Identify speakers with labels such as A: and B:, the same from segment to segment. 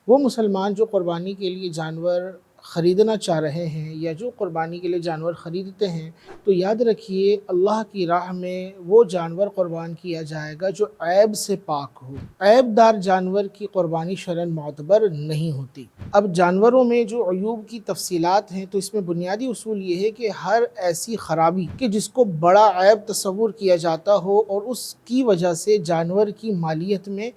A: وہ مسلمان جو قربانی کے لیے جانور خریدنا چاہ رہے ہیں یا جو قربانی کے لیے جانور خریدتے ہیں، تو یاد رکھیے اللہ کی راہ میں وہ جانور قربان کیا جائے گا جو عیب سے پاک ہو۔ عیب دار جانور کی قربانی شرعاً معتبر نہیں ہوتی۔ اب جانوروں میں جو عیوب کی تفصیلات ہیں، تو اس میں بنیادی اصول یہ ہے کہ ہر ایسی خرابی کہ جس کو بڑا عیب تصور کیا جاتا ہو اور اس کی وجہ سے جانور کی مالیت میں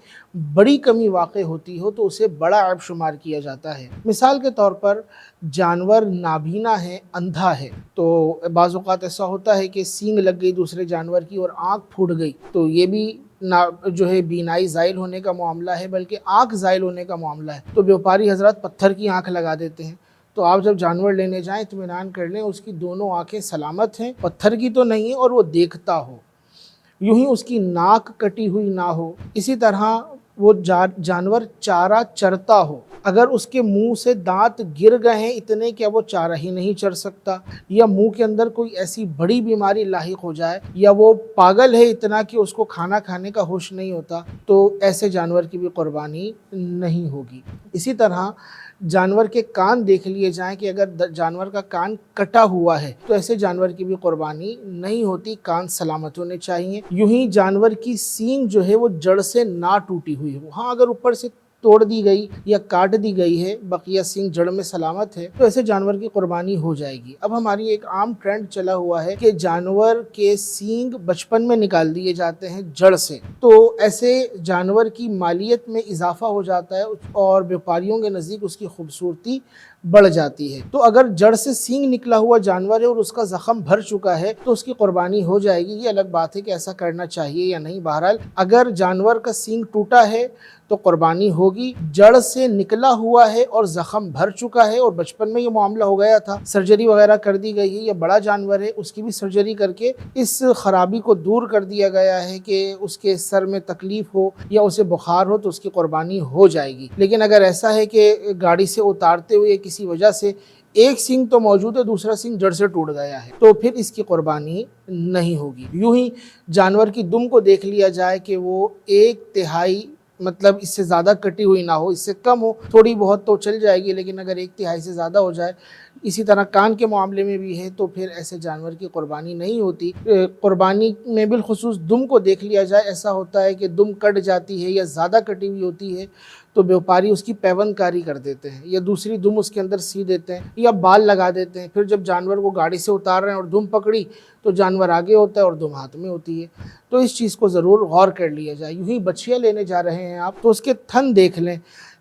A: بڑی کمی واقع ہوتی ہو، تو اسے بڑا عیب شمار کیا جاتا ہے۔ مثال کے طور پر جانور نابینا ہے، اندھا ہے، تو بعض اوقات ایسا ہوتا ہے کہ سینگ لگ گئی دوسرے جانور کی اور آنکھ پھوٹ گئی، تو یہ بھی جو ہے بینائی زائل ہونے کا معاملہ ہے، بلکہ آنکھ زائل ہونے کا معاملہ ہے۔ تو بیوپاری حضرات پتھر کی آنکھ لگا دیتے ہیں۔ تو آپ جب جانور لینے جائیں اطمینان کر لیں اس کی دونوں آنکھیں سلامت ہیں، پتھر کی تو نہیں ہے اور وہ دیکھتا ہو، یوں ہی اس کی ناک کٹی ہوئی نہ ہو۔ اسی طرح وہ جانور چارہ چرتا ہو، اگر اس کے منہ سے دانت گر گئے ہیں اتنے کہ وہ چارہ ہی نہیں چر سکتا، یا منہ کے اندر کوئی ایسی بڑی بیماری لاحق ہو جائے، یا وہ پاگل ہے اتنا کہ اس کو کھانا کھانے کا ہوش نہیں ہوتا، تو ایسے جانور کی بھی قربانی نہیں ہوگی۔ اسی طرح جانور کے کان دیکھ لیے جائیں کہ اگر جانور کا کان کٹا ہوا ہے تو ایسے جانور کی بھی قربانی نہیں ہوتی، کان سلامت ہونے چاہیے۔ یوں ہی جانور کی سینگ جو ہے وہ جڑ سے نہ ٹوٹی ہوئی ہو، ہاں اگر اوپر سے توڑ دی گئی یا کاٹ دی گئی ہے، بقیہ سینگ جڑ میں سلامت ہے، تو ایسے جانور کی قربانی ہو جائے گی۔ اب ہماری ایک عام ٹرینڈ چلا ہوا ہے کہ جانور کے سینگ بچپن میں نکال دیے جاتے ہیں جڑ سے، تو ایسے جانور کی مالیت میں اضافہ ہو جاتا ہے اور بیوپاریوں کے نزدیک اس کی خوبصورتی بڑھ جاتی ہے۔ تو اگر جڑ سے سینگ نکلا ہوا جانور ہے اور اس کا زخم بھر چکا ہے تو اس کی قربانی ہو جائے گی۔ یہ الگ بات ہے کہ ایسا کرنا چاہیے یا نہیں۔ بہرحال اگر جانور کا سینگ ٹوٹا ہے تو قربانی ہوگی، جڑ سے نکلا ہوا ہے اور زخم بھر چکا ہے اور بچپن میں یہ معاملہ ہو گیا تھا، سرجری وغیرہ کر دی گئی ہے، یا بڑا جانور ہے اس کی بھی سرجری کر کے اس خرابی کو دور کر دیا گیا ہے کہ اس کے سر میں تکلیف ہو یا اسے بخار ہو، تو اس کی قربانی ہو جائے گی۔ لیکن اگر ایسا ہے کہ گاڑی سے اتارتے ہوئے کسی وجہ سے ایک سینگ تو موجود ہے، دوسرا سینگ جڑ سے ٹوٹ گیا ہے، تو پھر اس کی قربانی نہیں ہوگی۔ یوں ہی جانور کی دم کو دیکھ لیا جائے کہ وہ 1/3 مطلب اس سے زیادہ کٹی ہوئی نہ ہو، اس سے کم ہو، تھوڑی بہت تو چل جائے گی، لیکن اگر 1/3 سے زیادہ ہو جائے، اسی طرح کان کے معاملے میں بھی ہے، تو پھر ایسے جانور کی قربانی نہیں ہوتی۔ قربانی میں بالخصوص دم کو دیکھ لیا جائے، ایسا ہوتا ہے کہ دم کٹ جاتی ہے یا زیادہ کٹی ہوئی ہوتی ہے تو بیوپاری اس کی پیوند کاری کر دیتے ہیں یا دوسری دم اس کے اندر سی دیتے ہیں یا بال لگا دیتے ہیں۔ پھر جب جانور کو گاڑی سے اتار رہے ہیں اور دم پکڑی تو جانور آگے ہوتا ہے اور دم ہاتھ میں ہوتی ہے، تو اس چیز کو ضرور غور کر لیا جائے۔ یوں ہی بچیاں لینے جا رہے ہیں آپ تو اس کے تھن دیکھ لیں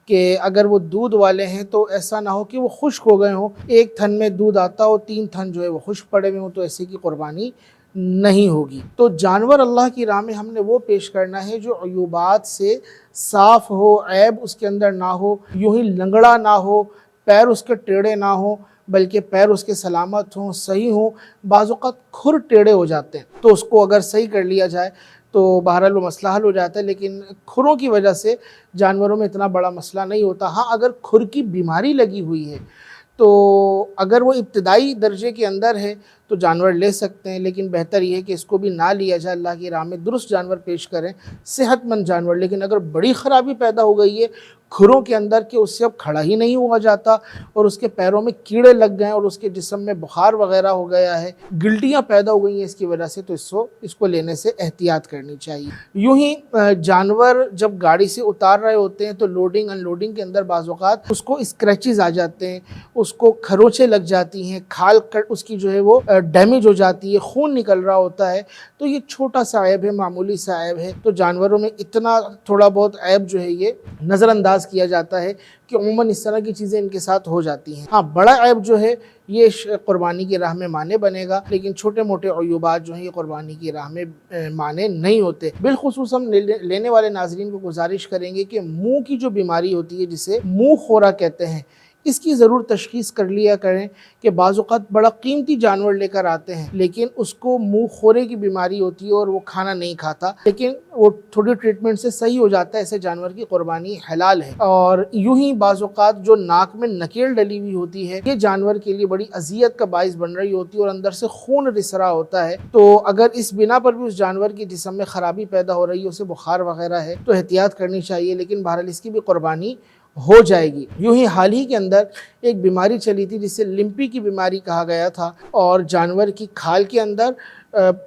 A: کہ اگر وہ دودھ والے ہیں تو ایسا نہ ہو کہ وہ خشک ہو گئے ہوں، ایک تھن میں دودھ آتا ہو، 3 تھن جو ہے وہ خشک پڑے ہوئے ہوں، تو ایسے کی قربانی نہیں ہوگی۔ تو جانور اللہ کی راہ میں ہم نے وہ پیش کرنا ہے جو عیوبات سے صاف ہو، عیب اس کے اندر نہ ہو، یوں ہی لنگڑا نہ ہو، پیر اس کے ٹیڑھے نہ ہوں بلکہ پیر اس کے سلامت ہوں، صحیح ہوں۔ بعض اوقات کھر ٹیڑھے ہو جاتے ہیں تو اس کو اگر صحیح کر لیا جائے تو بہرحال وہ مسئلہ حل ہو جاتا ہے، لیکن کھروں کی وجہ سے جانوروں میں اتنا بڑا مسئلہ نہیں ہوتا۔ ہاں اگر کھر کی بیماری لگی ہوئی ہے تو اگر وہ ابتدائی درجے کے اندر ہے تو جانور لے سکتے ہیں، لیکن بہتر یہ ہے کہ اس کو بھی نہ لیا جائے، اللہ کی راہ میں درست جانور پیش کریں، صحت مند جانور۔ لیکن اگر بڑی خرابی پیدا ہو گئی ہے کھروں کے اندر کہ اس سے اب کھڑا ہی نہیں ہوا جاتا اور اس کے پیروں میں کیڑے لگ گئے اور اس کے جسم میں بخار وغیرہ ہو گیا ہے، گلٹیاں پیدا ہو گئی ہیں اس کی وجہ سے، تو اس کو لینے سے احتیاط کرنی چاہیے۔ یوں ہی جانور جب گاڑی سے اتار رہے ہوتے ہیں تو لوڈنگ ان لوڈنگ کے اندر بعض اوقات اس کو اسکریچز آ جاتے ہیں، اس کو کھروچیں لگ جاتی ہیں، کھال کٹ اس کی جو ہے وہ ڈیمیج ہو جاتی ہے، خون نکل رہا ہوتا ہے، تو یہ چھوٹا سا عیب ہے، معمولی سا عیب ہے۔ تو جانوروں میں اتنا تھوڑا بہت عیب جو ہے یہ نظر انداز کیا جاتا ہے کہ عموماً اس طرح کی چیزیں ان کے ساتھ ہو جاتی ہیں۔ ہاں بڑا عیب جو ہے یہ قربانی کی راہ میں مانے بنے گا، لیکن چھوٹے موٹے عیوبات جو ہیں یہ قربانی کی راہ میں مانے نہیں ہوتے۔ بالخصوص ہم لینے والے ناظرین کو گزارش کریں گے کہ منہ کی جو بیماری ہوتی ہے جسے منہ خورا کہتے ہیں، اس کی ضرور تشخیص کر لیا کریں کہ بعض اوقات بڑا قیمتی جانور لے کر آتے ہیں لیکن اس کو منہ خورے کی بیماری ہوتی ہے اور وہ کھانا نہیں کھاتا، لیکن وہ تھوڑی ٹریٹمنٹ سے صحیح ہو جاتا ہے، ایسے جانور کی قربانی حلال ہے۔ اور یوں ہی بعض اوقات جو ناک میں نکیل ڈلی ہوئی ہوتی ہے یہ جانور کے لیے بڑی اذیت کا باعث بن رہی ہوتی ہے اور اندر سے خون رس رہا ہوتا ہے، تو اگر اس بنا پر بھی اس جانور کے جسم میں خرابی پیدا ہو رہی ہے، اسے بخار وغیرہ ہے، تو احتیاط کرنی چاہیے، لیکن بہرحال اس کی بھی قربانی ہو جائے گی۔ یوں ہی حال ہی کے اندر ایک بیماری چلی تھی جسے لمپی کی بیماری کہا گیا تھا، اور جانور کی کھال کے اندر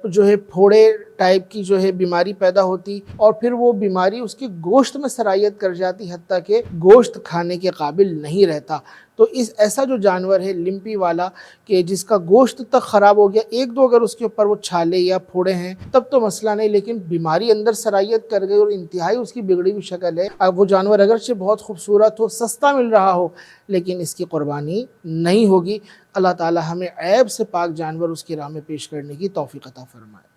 A: جو ہے پھوڑے ٹائپ کی جو ہے بیماری پیدا ہوتی، اور پھر وہ بیماری اس کے گوشت میں سرایت کر جاتی، حتیٰ کہ گوشت کھانے کے قابل نہیں رہتا۔ تو ایسا جو جانور ہے لمپی والا کہ جس کا گوشت تک خراب ہو گیا، ایک دو اگر اس کے اوپر وہ چھالے یا پھوڑے ہیں تب تو مسئلہ نہیں، لیکن بیماری اندر سرایت کر گئی اور انتہائی اس کی بگڑی ہوئی شکل ہے، اب وہ جانور اگرچہ بہت خوبصورت ہو، سستا مل رہا ہو، لیکن اس کی قربانی نہیں ہوگی۔ اللہ تعالی ہمیں عیب سے پاک جانور اس کی راہ میں پیش کرنے کی توفیق عطا فرمائے۔